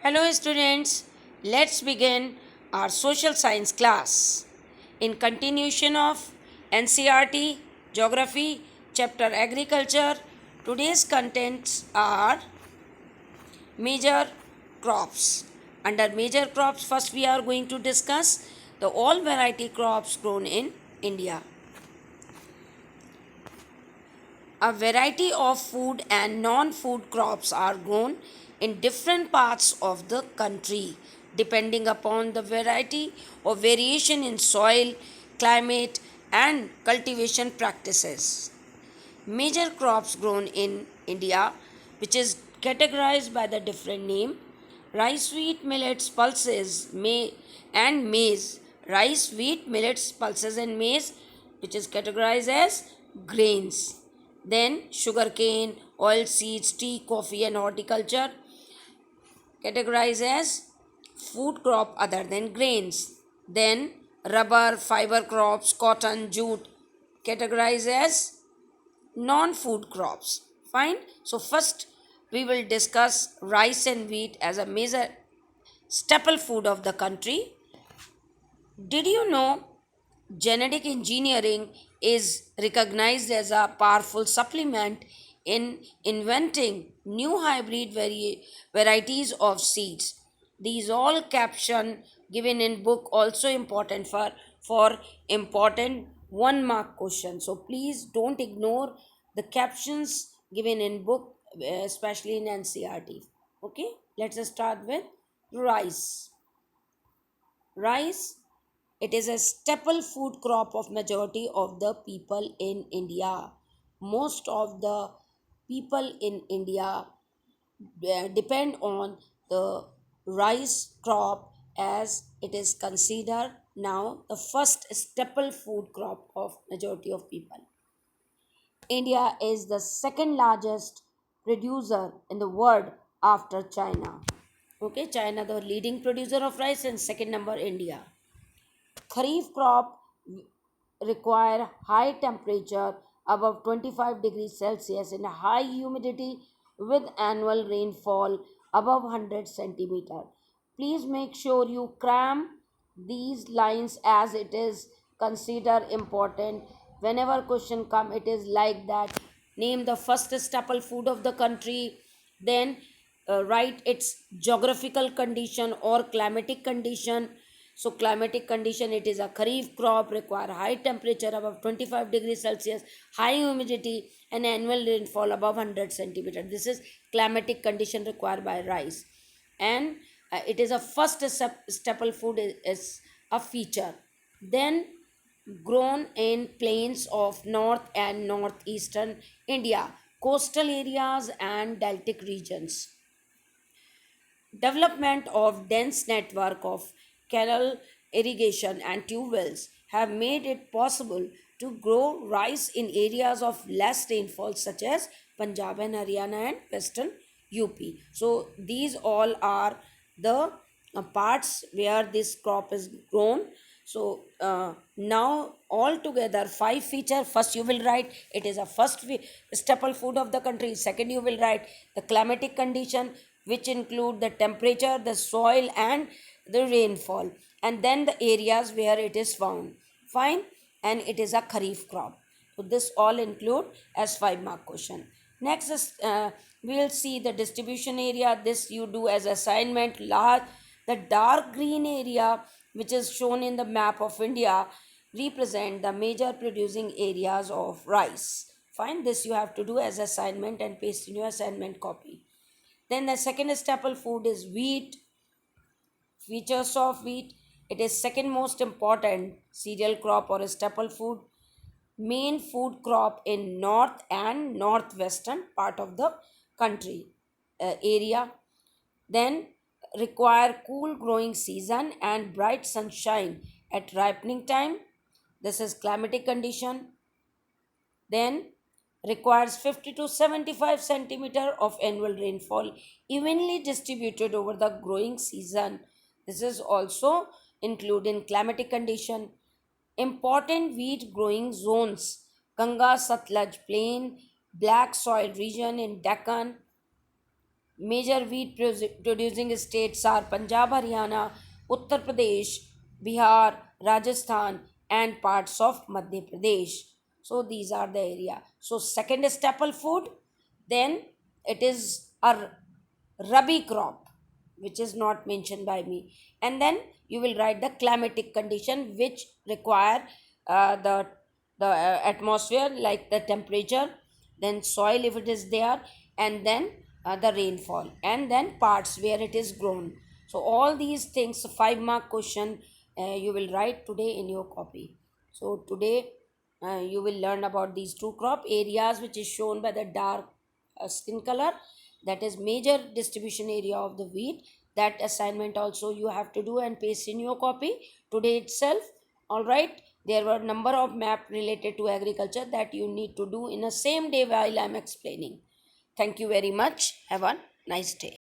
Hello, students. Let's begin our social science class. In continuation of NCRT Geography, Chapter Agriculture, today's contents are major crops. Under major crops, first we are going to discuss the all variety crops grown in India. A variety of food and non food crops are grown in different parts of the country depending upon the variety or variation in soil, climate, and cultivation practices. Major crops grown in India, which is categorized by the different name: rice, wheat, millets, pulses, and maize. Rice, wheat, millets, pulses, and maize, which is categorized as grains. Then sugarcane, oil seeds, tea, coffee, and horticulture, categorized as food crop other than grains. Then rubber, fiber crops, cotton, jute, categorized as non-food crops. Fine. So first we will discuss rice and wheat as a major staple food of the country. Did you know genetic engineering is recognized as a powerful supplement in inventing new hybrid varieties of seeds? These all caption given in book also important for important 1 mark question. So please don't ignore the captions given in book, especially in NCRT. Okay, let's start with rice. Rice, it is a staple food crop of majority of the people in India. Most of the people in India depend on the rice crop as it is considered now the first staple food crop of majority of people. India is the second largest producer in the world after China. Okay, China the leading producer of rice and second number India. Kharif crop require high temperature above 25 degrees Celsius and high humidity with annual rainfall above 100 centimeter. Please make sure you cram these lines as it is considered important. Whenever question come, it is like that. Name the first staple food of the country, then write its geographical condition or climatic condition. So climatic condition, it is a kharif crop, require high temperature above 25 degrees Celsius, high humidity and annual rainfall above 100 centimeter. This is climatic condition required by rice. And it is a first staple food is a feature. Then grown in plains of north and northeastern India, coastal areas and deltic regions. Development of dense network of canal irrigation and tube wells have made it possible to grow rice in areas of less rainfall such as Punjab and Haryana and western UP. So these all are the parts where this crop is grown. So now altogether five feature. First you will write it is a staple food of the country. Second you will write the climatic condition, which include the temperature, the soil, and the rainfall, and then the areas where it is found. Fine, and it is a kharif crop. So this all include as 5 mark question. Next is we will see the distribution area. This you do as assignment. Large, the dark green area which is shown in the map of India represent the major producing areas of rice. Fine, this you have to do as assignment and paste in your assignment copy. Then the second staple food is wheat. Features of wheat. It is second most important cereal crop or a staple food. Main food crop in north and northwestern part of the country area. Then require cool growing season and bright sunshine at ripening time. This is climatic condition. Then requires 50 to 75 centimeter of annual rainfall evenly distributed over the growing season. This is also included in climatic condition. Important wheat growing zones: Ganga Satluj plain, black soil region in Deccan, Major wheat producing states are Punjab, Haryana, Uttar Pradesh, Bihar, Rajasthan, and parts of Madhya Pradesh. So these are the area. So second staple food, then it is a rabi crop, which is not mentioned by me. And then you will write the climatic condition which require the atmosphere, like the temperature, then soil if it is there, and then the rainfall, and then parts where it is grown. So all these things, 5 mark question, you will write today in your copy. So today you will learn about these two crop areas which is shown by the dark skin color, that is major distribution area of the wheat. That assignment also you have to do and paste in your copy today itself. All right, there were number of map related to agriculture that you need to do in the same day while I'm explaining. Thank you very much. Have a nice day.